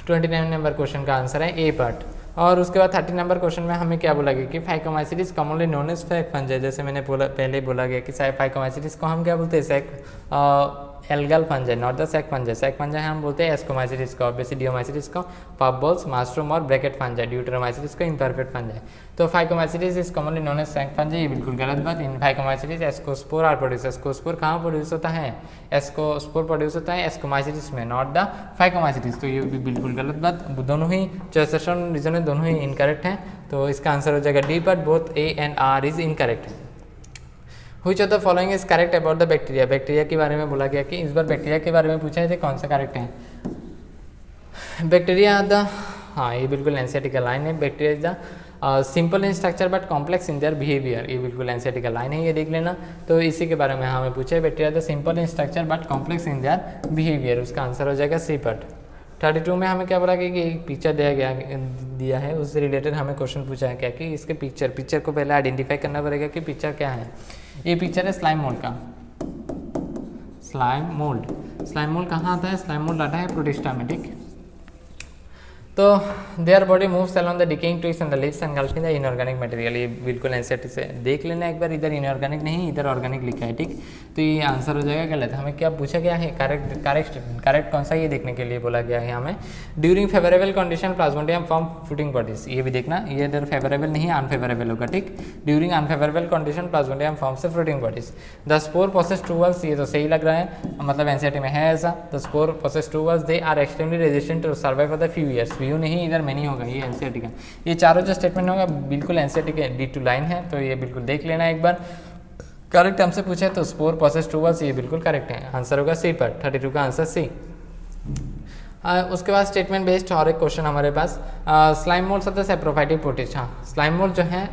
29 नंबर क्वेश्चन का आंसर है ए पार्ट। और उसके बाद 30 नंबर क्वेश्चन में हमें क्या बोला गया कि phycomycetes commonly known as sac fungi, जैसे मैंने पहले बोला गया कि फाइकोमाइसीट्स को हम क्या बोलते हैं, sac algal fungi, not the sac fungi. Sac fungi हम बोलते हैं एस्कोमाइसीट्स को, बेसिडियोमाइसीट्स को पफबॉल्स, मास्ट्रोम और ब्रैकेट फंजाई, ड्यूटेरोमाइसीट्स को इम्परफेक्ट फंजाई। तो phycomycetes is commonly known as sac fungi, ये बिल्कुल गलत बात। In phycomycetes ascospore are produce, ascospore कहाँ प्रोड्यूस होता है, एस्कोस्पोर प्रोड्यूस होता है एस्कोमाइसीट्स में, नॉट द फाइकोमाइसीट्स। तो ये भी बिल्कुल गलत बात, दोनों ही जो सेशन रीजन है दोनों ही इनकरेक्ट हैं। तो इसका आंसर हो जाएगा D, but both A and R is incorrect. Which of the following is correct about the bacteria. Bacteria के बारे में बोला गया कि इस बार बैक्टीरिया के बारे में पूछा है, थे कौन सा करेक्ट है। बैक्टीरिया द, हाँ ये बिल्कुल एनसीईआरटी लाइन है। Bacteria is the simple in structure but complex in their behaviour, ये बिल्कुल एनसीईआरटी लाइन है, ये देख लेना। तो इसी के बारे में हमें पूछा है, bacteria the simple in structure but complex in their behaviour, उसका आंसर हो जाएगा सी पार्ट। 32 में हमें क्या बोला कि एक पिक्चर दिया है, उससे रिलेटेड हमें क्वेश्चन पूछा है क्या कि इसके पिक्चर को पहले आइडेंटिफाई करना पड़ेगा कि पिक्चर क्या है। ये पिक्चर है स्लाइम मोल्ड का, स्लाइम मोल्ड कहाँ आता है, स्लाइम मोल्ड आता है प्रोटिस्टा में, ठीक। तो their body moves along the decaying trees and the leaves engulfing the inorganic material, ये बिल्कुल एनसीईआरटी से देख लेना एक बार, इधर इनऑर्गेनिक नहीं इधर ऑर्गेनिक लिखा है, ठीक। तो ये आंसर हो जाएगा गलत। हमें क्या पूछा गया है, करेक्ट कौन सा, ये देखने के लिए बोला गया है हमें। During favourable condition plasmodium form fruiting bodies, ये भी देखना, ये इधर फेवरेबल नहीं अनफेवरेबल होगा, ठीक। During unfavourable condition plasmodium form से fruiting bodies. The spore possess two walls, ये तो सही लग रहा है, मतलब एनसीईआरटी में है ऐसा। The spore possess two walls, they are extremely resistant to survive for the few years, व्यू नहीं इधर में नहीं होगा, ये एनसीईआरटी का। ये चारों जो स्टेटमेंट होगा बिल्कुल एनसीईआरटी के D2 लाइन है, तो ये बिल्कुल देख लेना एक बार। करेक्ट हमसे पूछे तो स्पोर पोसेस टू वॉल्स, ये बिल्कुल करेक्ट है, आंसर होगा सी पर। 32 का आंसर सी। उसके बाद स्टेटमेंट बेस्ड और एक क्वेश्चन हमारे पास, slime moulds of the saprophytic protist. हाँ स्लाइम मोल्ड जो है,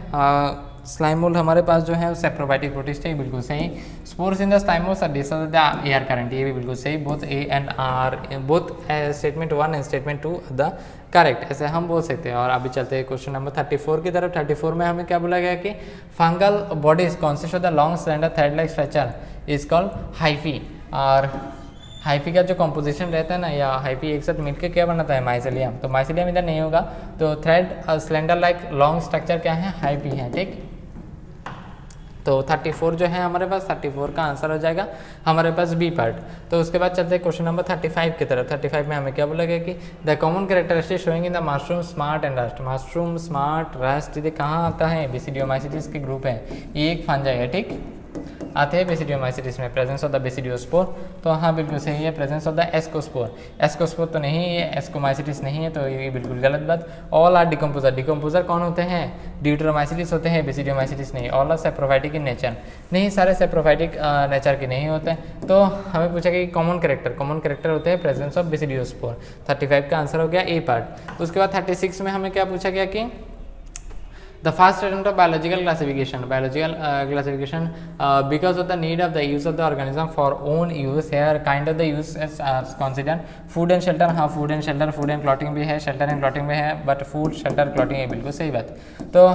स्लाइम मोल्ड हमारे पास जो है सेप्रोफाइटिक प्रोटिस्ट है, बिल्कुल सही। Spores in the slime molds are disorder the air current, ये भी बिल्कुल सही। Both A and R, both statement 1 and statement 2 the correct, ऐसे हम बोल सकते हैं। और अभी चलते हैं क्वेश्चन नंबर 34 की तरफ। 34 में हमें क्या बोला गया कि fungal bodies consist of the long slender thread like structure is called hyphae. और हाइफी का जो कॉम्पोजिशन रहता है ना, या हाइफी एक साथ मिलकर क्या बनाता है, माइसेलियम। तो माइसेलियम इधर नहीं होगा, तो thread slender like long structure क्या है, हाइफी है, ठीक। तो 34 जो है हमारे पास, 34 का आंसर हो जाएगा हमारे पास बी पार्ट। तो उसके बाद चलते हैं क्वेश्चन नंबर 35 की तरफ। 35 में हमें क्या बोला गया कि the common characteristic showing in the mushroom smart and rust. Mushroom smart rust ये कहाँ आता है, बेसिडियोमाइसीट्स के ग्रुप है, ये एक फंजाई है, ठीक। आते हैं बेसिडियोमाइसीट्स में, प्रेजेंस ऑफ द बेसिडियोस्पोर। तो हाँ बिल्कुल सही है, presence of the ascospore. Ascospore तो नहीं है, एस्कोमाइसीट्स नहीं है, तो ये बिल्कुल गलत बात। All are decomposer. डिकम्पोजर कौन होते हैं, ड्यूटेरोमाइसीट्स होते हैं, बेसिडियोमाइसीट्स नहीं। All are saprophytic in nature, नहीं सारे सेप्रोफाइटिक नेचर के नहीं होते। तो हमें पूछा कि कॉमन कैरेक्टर होते हैं प्रेजेंस ऑफ बेसिडियोस्पोर। 35 का आंसर हो गया ए पार्ट। उसके बाद 36 में हमें क्या पूछा गया कि the first attempt of biological classification because of the need of the use of the organism for own use, here kind of the use is considered food and shelter। हाँ food and shelter, food and clothing भी है, shelter and clothing भी है, but food shelter clothing है, बिल्कुल सही बात। तो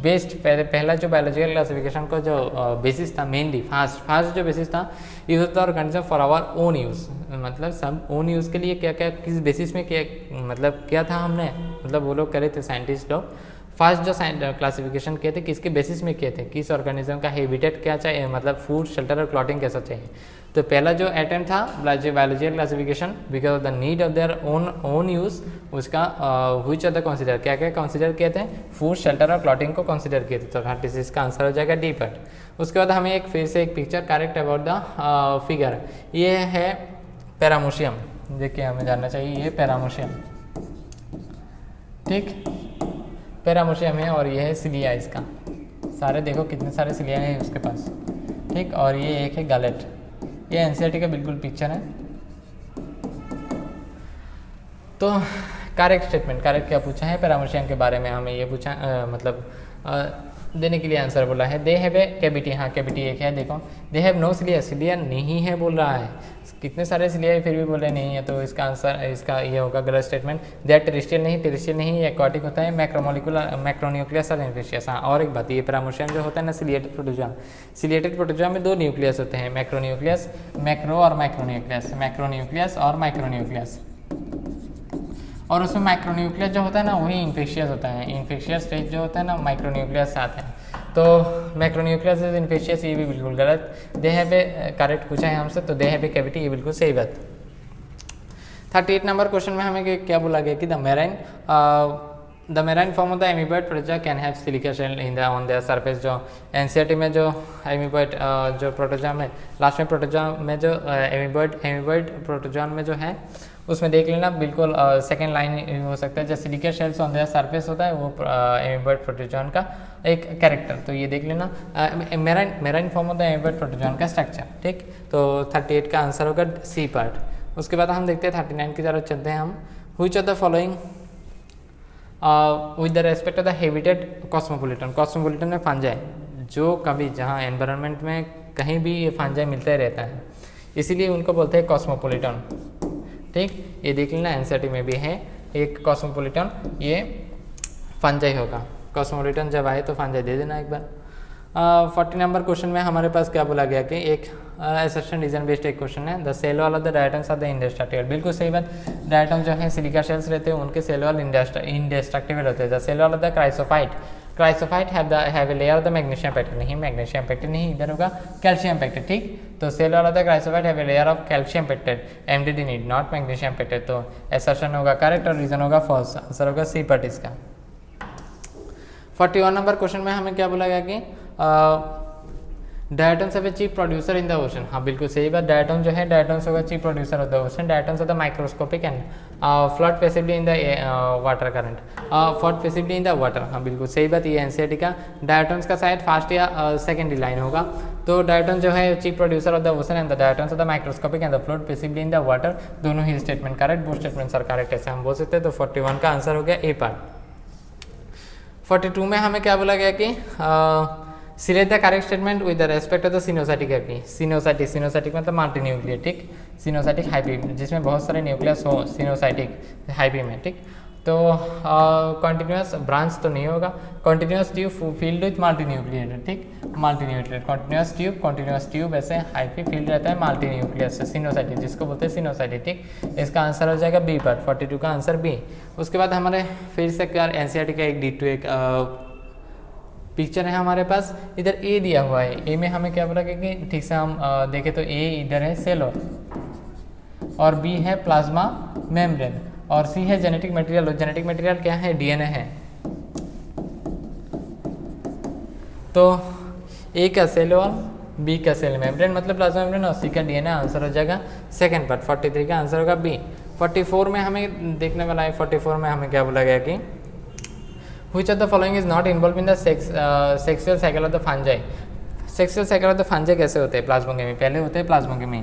बेस्ट पहला जो बायोलॉजिकल क्लासिफिकेशन का जो बेसिस था, मेनली फास्ट जो बेसिस था, use of the organism for our own use, मतलब सब ओन यूज़ के लिए क्या क्या किस बेसिस में क्या मतलब क्या था हमने, मतलब वो लोग करे थे साइंटिस्ट लोग। फर्स्ट जो क्लासिफिकेशन किए थे किसके बेसिस में किए थे, किस ऑर्गेनिज्म का हैबिटेट क्या चाहिए, मतलब फूड शेल्टर और क्लॉथिंग कैसा चाहिए। तो तो पहला जो अटेम्प्ट था biological classification because of the need of their own use, उसका व्हिच ऑफ द कंसीडर, क्या क्या कंसीडर किए थे, फूड, शेल्टर और क्लॉथिंग को कंसीडर किए थे। तो 36 का आंसर हो जाएगा डी पार्ट। उसके बाद हमें फिर से एक picture correct about the figure, ये है पैरामोशियम। देखिए हमें जानना चाहिए ये पैरामोशियम, ठीक, पैरामोशियम है और ये है सिलिया इसका, सारे देखो कितने सारे सिलिया हैं उसके पास, ठीक। और ये एक है गैलेट, ये एनसीईआरटी का बिल्कुल पिक्चर है। तो करेक्ट स्टेटमेंट, करेक्ट क्या पूछा है पैरामोशियम के बारे में, हमें ये पूछा देने के लिए आंसर बोला है दे हैव ए कैविटी, हाँ कैविटी एक है, देखो they have no cilia, cilia नहीं है बोल रहा है, कितने सारे सिलिया है फिर भी बोल रहे नहीं है, तो इसका आंसर इसका ये होगा गलत स्टेटमेंट। दे आर टेरेस्ट्रियल नहीं, टेरेस्ट्रियल नहीं, एक्वाटिक होता है, मैक्रोमोलिकुलर मैक्रोन्यूक्लियस और इन्फेक्शियस। हाँ और एक बात, ये पैरामोशियम जो होता है ना सिलिएटेड प्रोटोजोआ, सिलिएटेड प्रोटोजोआ में दो न्यूक्लियस होते हैं, मैक्रोन्यूक्लियस, मैक्रो और माइक्रोन्यूक्लियस, मैक्रोन्यूक्लियस और माइक्रोन्यूक्लियस। और उसमें माइक्रोन्यूक्लियस जो होता है ना वही इन्फेक्शियस होता है, इन्फेक्शियस स्टेज जो होता है ना माइक्रोन्यूक्लियस से आते हैं, तो मैक्रोन्यूक्लियस इज इन्फेक्शियस, ये भी बिल्कुल गलत। दे हैव ए करेक्ट पूछा है हमसे, तो दे हैव ए कैविटी, ये बिल्कुल सही बात। 38 नंबर क्वेश्चन में हमें क्या बोला गया कि the marine form of the amoeboid protozoa can have silica shell in the on their surface. जो एनसीईआरटी में जो एमीबॉइड जो प्रोटोजोआ में लास्ट में प्रोटोजोआ में जो एमीबॉइड प्रोटोजोआ में जो है उसमें देख लेना बिल्कुल सेकेंड लाइन हो सकता है, जैसे silica shells on their surface होता है वो एमीबॉइड प्रोटोजोआ का एक कैरेक्टर, तो ये देख लेना marine form of the amoeboid protozoa का स्ट्रक्चर, ठीक। तो 38 का आंसर होगा सी पार्ट। उसके बाद हम देखते हैं 39 की तरफ चलते हैं हम। Which of the following with the respect of the habitat cosmopolitan, cosmopolitan में फंजाई जो कभी जहाँ एनवायरनमेंट में कहीं भी ये फंजाई मिलता ही रहता है, इसीलिए उनको बोलते हैं कॉस्मोपोलिटन, ठीक। ये देख लेना एनसीईआरटी में भी है एक कॉस्मोपोलिटन, ये फंजाई होगा, कॉस्मोपोलिटन जब आए तो फंजाई दे देना एक बार। 40 नंबर क्वेश्चन में हमारे पास क्या बोला गया कि एक असर्शन रीजन बेस्ड एक क्वेश्चन है, the cell wall of the diatoms are the indestructible, बिल्कुल सही बात। डायटम जो है सिलिका शेल्स रहते हैं उनके सेल वॉल इंडेस्ट्रक्टिबल होते हैं। The cell wall of the chrysophyte have a layer of the magnesium pectate, नहीं मैग्नीशियम पैक्टेट नहीं, इधर होगा कैल्शियम पैक्टेट, ठीक। तो cell wall of the chrysophyte have a layer of calcium pectate, MDD need not magnesium pectate, तो असर्शन होगा करेक्ट और रीजन होगा फॉल्स, आंसर होगा सी पार्ट इसका। 41 नंबर क्वेश्चन में हमें क्या बोला गया कि diatoms of a chief producer in the ocean, हाँ बिल्कुल सही बात। डायटम जो है डायटम्स होगा chief producer of the ocean, diatoms of the microscopic and float passively in the water current, float passively in the water, हाँ बिल्कुल सही बात। ये एनसीईआरटी का डायटम्स का शायद फर्स्ट या सेकेंडरी लाइन होगा। तो डायटम जो है chief producer of the ocean and the diatoms of the microscopic and the float passively in the water, दोनों ही statement correct, both statements are correct, ऐसे हम बोल सकते हैं। तो 41 का आंसर हो गया ए पार्ट। 42 में हमें क्या बोला गया कि select the correct statement with the respect of the coenocytic happy, coenocytic मतलब मल्टी न्यूक्लियर, ठीक, सिनोसाइटिक हाइपी जिसमें बहुत सारे न्यूक्लियस हो सिनोसाइटिक हाइपी में, ठीक। तो कॉन्टिन्यूस ब्रांच तो नहीं होगा, continuous tube field with multi nuclear, ठीक, मल्टी न्यूक्लियर कॉन्टिन्यूस ट्यूब ऐसे हाइपी फील्ड रहता है मल्टी न्यूक्लियस सिनोसाइटिक, जिसको बोलते हैं सिनोसाइटिक, ठीक। इसका आंसर हो जाएगा बी पार्ट, 42 का आंसर बी। उसके बाद हमारे फिर से एनसीईआरटी का एक D2 एक पिक्चर है हमारे पास, इधर ए दिया हुआ है, ए में हमें क्या बोला कि ठीक से हम देखें तो ए इधर है सेल और बी है प्लाज्मा मेम्ब्रेन और सी है जेनेटिक मटेरियल, और जेनेटिक मटेरियल क्या है डीएनए है। तो ए का सेल वॉल, बी का सेल मेम्ब्रेन मतलब प्लाज्मा मेम्ब्रेन और सी का डीएनए, आंसर हो जाएगा सेकंड पार्ट। 43 का आंसर होगा बी। 44 में हमें देखने वाला है, 44 में हमें क्या बोला गया कि Which of the following is not involved in the sexual cycle of the fungi? Sexual cycle of the fungi कैसे होते हैं प्लाज्मोगेमी, पहले होते हैं प्लाज्मोगेमी,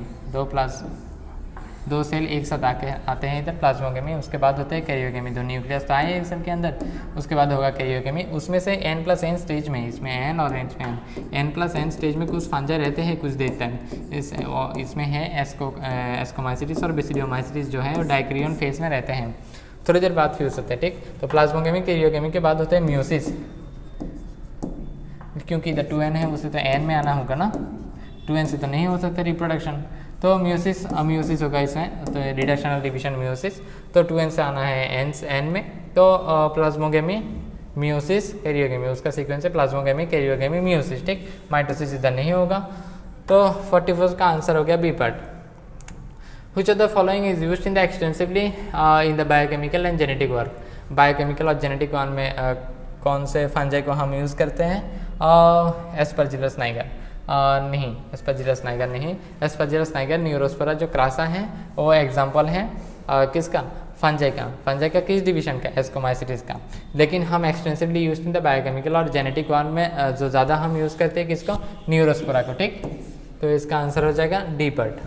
दो सेल एक साथ आते हैं इधर प्लाज्मोगेमी, उसके बाद होते हैं कैरियोगेमी, दो न्यूक्लियस तो आए एक सेल के अंदर, उसके बाद होगा कैरियोगेमी। उसमें से n+n स्टेज में, इसमें n और n+n स्टेज में कुछ फंजाई रहते हैं कुछ देर तक, इसमें है एस्कोमाइसिटिस और बेसिडियोमाइसिटिस जो है वो डाइक्रियन फेज में रहते हैं, थोड़ी देर बाद फ्यूज होते हैं, ठीक। तो प्लाज्मोगेमी कैरियोगेमी के बाद होते हैं म्यूसिस, क्योंकि इधर 2n है उसे तो n में आना होगा ना, 2n से तो नहीं हो सकता रिप्रोडक्शन, तो म्यूसिस होगा इसमें, तो रिडक्शनल डिविजन म्यूसिस, तो 2n से आना है n में, तो प्लाज्मोगेमी म्यूसिस कैरियोगेमी, उसका सीक्वेंस है प्लाज्मोगेमी कैरियोगेमी म्यूसिस, ठीक। माइटोसिस इधर नहीं होगा, तो 41 का आंसर हो गया B part. Which of the following is used in the extensively in the biochemical and genetic work? Biochemical और जेनेटिक वर्क में कौन से फंजाई को हम यूज़ करते हैं? एस्परजिलस नाइगर नहीं, एस्परजिलस नाइगर नहीं, एस्परजिलस नाइगर न्यूरोस्पोरा जो क्रासा है वो एग्जाम्पल है किसका? फंजाई का। फंजाई का किस डिवीजन का? एस्कोमाइसिटिस का। लेकिन हम extensively use in the biochemical और जेनेटिक वर्क में जो ज़्यादा हम यूज़ करते हैं किसको? न्यूरोस्पोरा को। ठीक, तो इसका आंसर हो जाएगा D part.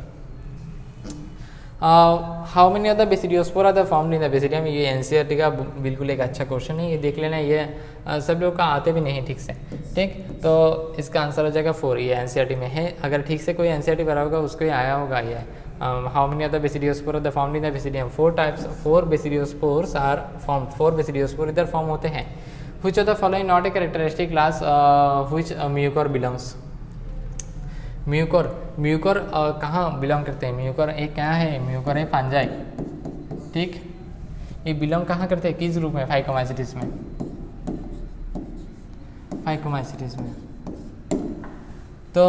How many of the basidiospora the found in the basidium? ये एनसीईआरटी का बिल्कुल एक अच्छा क्वेश्चन है, ये देख लेना। ये सब लोग का आते भी नहीं ठीक से। ठीक, तो इसका आंसर हो जाएगा 4। ये एनसीईआरटी में है, अगर ठीक से कोई एनसीईआरटी भरा होगा उसको ही आया होगा ये। How many of the basidiospora the found in the basidium? 4 types, 4 basidiospores are found. 4 basidiospore इधर फॉर्म होते हैं। Which of the following not a characteristic class which mucor belongs? Mucor, mucor कहाँ बिलोंग करते हैं? म्यूकोर एक क्या है? म्यूकोर है फंजाई। ठीक, ये बिलोंग कहाँ करते हैं? किस ग्रुप में? फाइकोमाइसिटिस में। फाइकोमाइसिटिस में। तो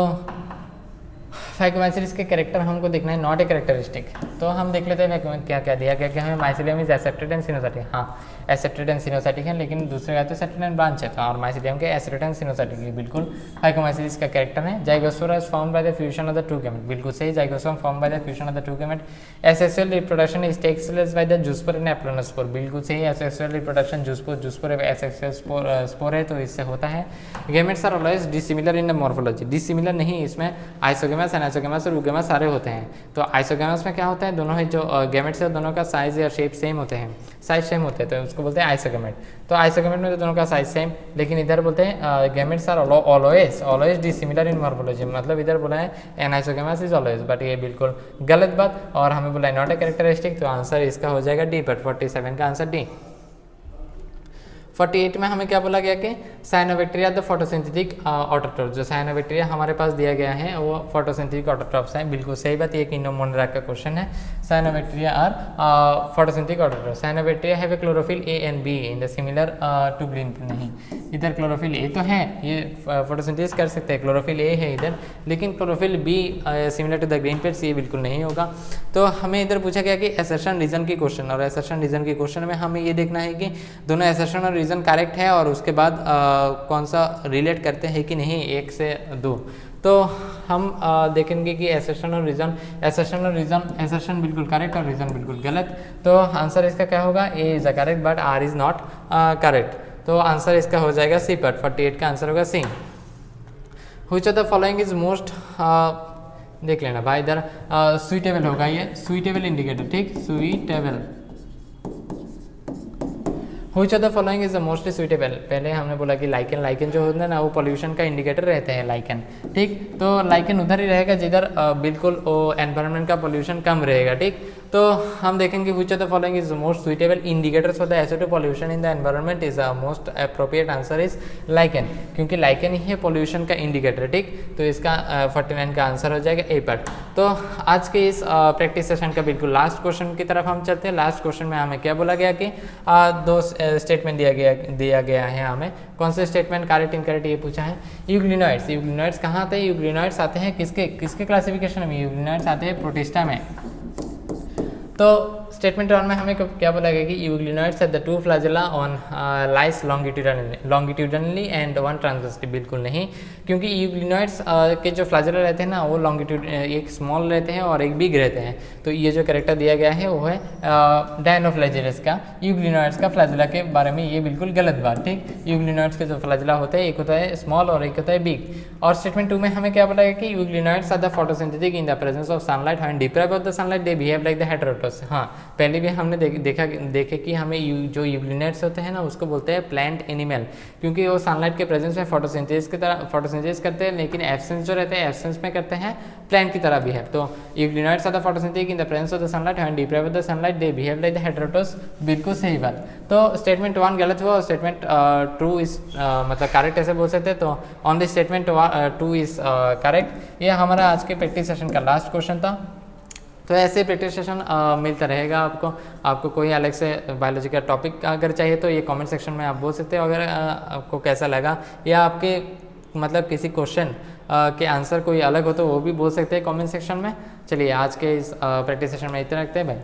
फाइकोमाइसिटिस के कैरेक्टर हमको देखना है, नॉट ए कैरेक्टरिस्टिक। तो हम देख लेते हैं क्या क्या दिया गया कि हमें माइसिडियम इज एक्सेप्टेड एंड सिनोसाइटिक। हाँ, एक्सेप्टेड एंड सिनोसाइटिक है, लेकिन दूसरे का तो एक्सेप्टेड एंड ब्रांच है। तो और माइसिडियम के एक्सेप्टेड एंड सिनोसाइटिक है, बिल्कुल फाइकोमाइसिटिस का कैरेक्टर है। Zygospora is formed by the fusion of the two gamete, बिल्कुल सही। Zygospora formed by the fusion of the two gamete. Asexual reproduction is takes place by the zoospore and aplanospore, बिल्कुल सही। Asexual reproduction zoospore, zoospore asexual spore है तो इससे होता है। Gametes are always dissimilar in the morphology, dissimilar नहीं, इसमें आइसोगेमस, एनाइसोगेमस और यूगेमस सारे होते हैं। तो आइसोगेमस में क्या होता है? दोनों ही जो गैमेट्स है दोनों का साइज या शेप सेम होते हैं, साइज सेम होते हैं, तो उसको बोलते हैं आइसोगेमेट। तो आइसोगेमेट में तो दोनों का साइज सेम, लेकिन इधर बोलते हैं gametes are always dissimilar in morphology, मतलब इधर बोला है एनाइसोगेमस इज ऑलवेज, बट ये बिल्कुल गलत बात। और हमें बोला है नॉट ए कैरेक्टरिस्टिक, तो आंसर इसका हो जाएगा डी पर 47 का आंसर डी। 48 में हमें क्या बोला गया कि साइनोबैक्टीरिया द फोटोसिंथेटिक ऑटोट्रॉफ, जो साइनोबैक्टीरिया हमारे पास दिया गया है वो फोटोसिंथेटिक ऑटोट्रॉफ्स हैं, बिल्कुल सही बात। ये किनोमोनेरा का क्वेश्चन है। Cyanobacteria are photosynthetic autotroph. Cyanobacteria have a chlorophyll A and B in the similar to green, नहीं, इधर क्लोरोफिल ए तो है, ये फोटोसिंथेसिस कर सकते हैं, क्लोरोफिल ए है इधर, लेकिन chlorophyll B similar to the green plants, ये बिल्कुल नहीं होगा। तो हमें इधर पूछा गया कि एसर्शन रीजन की क्वेश्चन, और एसर्शन रीजन की क्वेश्चन में हमें ये देखना है कि दोनों एसर्शन और रीजन करेक्ट है और उसके बाद कौन सा रिलेट करते हैं कि नहीं, एक से दो। तो हम देखेंगे कि एसर्शन और रीजन, एसर्शन बिल्कुल करेक्ट और रीजन बिल्कुल गलत। तो आंसर इसका क्या होगा? A is a correct but R is not correct. तो आंसर इसका हो जाएगा सी पर 48 का आंसर होगा C. Which of the following is most, देख लेना भाई इधर सुइटेबल होगा, ये सुइटेबल इंडिकेटर, ठीक, suitable. Which of the following is the most suitable? पहले हमने बोला कि लाइकन, लाइकन जो होता है ना वो पोल्यूशन का इंडिकेटर रहते हैं लाइकन, ठीक। तो लाइकन उधर ही रहेगा जिधर बिल्कुल वो एनवायरनमेंट का पोल्यूशन कम रहेगा, ठीक। तो हम देखेंगे which of the following is most suitable indicators for the SO2 pollution in the environment is most appropriate answer is lichen, क्योंकि लाइकन ही है पोल्यूशन का इंडिकेटर, ठीक। तो इसका 49 का आंसर हो जाएगा ए पार्ट। तो आज के इस प्रैक्टिस सेशन का बिल्कुल लास्ट क्वेश्चन की तरफ हम चलते हैं। लास्ट क्वेश्चन में हमें क्या बोला गया कि दो स्टेटमेंट दिया गया है हमें। कौन से स्टेटमेंट करेक्ट इनकरेक्ट ये पूछा है। यूग्लिनॉइड्स, यूग्लिनॉइड्स कहाँ आते हैं? यूग्लिनॉइड्स आते हैं किसके क्लासिफिकेशन में? यूग्लिनॉइड्स आते हैं प्रोटिस्टा में। तो स्टेटमेंट 1 में हमें क्या बोला गया कि euglenoids have the 2 flagella on lies longitudinally and 1 transversally, बिल्कुल नहीं, क्योंकि यूग्लिनॉइड्स के जो फ्लैजेला रहते हैं ना वो लॉन्गिट्यूड एक स्मॉल रहते हैं और एक बिग रहते हैं। तो ये जो कैरेक्टर दिया गया है वो है डायनोफ्लैजेलस का। यूग्लिनॉइड्स का फ्लैजेला के बारे में ये बिल्कुल गलत बात, ठीक। यूग्लिनॉइड्स के जो फ्लैजेला होते हैं एक होता है स्मॉल और एक होता है बिग। और स्टेटमेंट 2 में हमें क्या बोला गया कि euglenoids are the photosynthetic in the presence of sunlight when deprived of the sunlight they behave like the heterotrophs. हाँ, पहले भी हमने देखे कि हमें जो यूग्लिनॉइड्स होते हैं ना उसको बोलते हैं प्लांट एनिमल, क्योंकि वो सनलाइट के प्रेजेंस में फोटोसिंथेसिस करते हैं, लेकिन एब्सेंस जो रहते हैं एब्सेंस में करते हैं प्लांट की तरह बिहेव। तो euglenoids are the photosynthetic in the presence of the sunlight when deprived of the sunlight they behave like the heterotrophs, बिल्कुल सही बात। तो स्टेटमेंट 1 गलत हुआ और स्टेटमेंट 2 इज मतलब करेक्ट ऐसे बोल सकते हैं। तो on this statement 2 is correct. ये हमारा आज के प्रैक्टिस सेशन का लास्ट क्वेश्चन था। तो ऐसे प्रैक्टिस सेशन मिलता रहेगा आपको कोई अलग से बायोलॉजी का टॉपिक अगर चाहिए तो ये कमेंट सेक्शन में आप बोल सकते हो। अगर आपको कैसा लगा या आपके मतलब किसी क्वेश्चन के आंसर कोई अलग हो तो वो भी बोल सकते हैं कमेंट सेक्शन में। चलिए आज के इस प्रैक्टिस सेशन में इतना रखते हैं, बाय।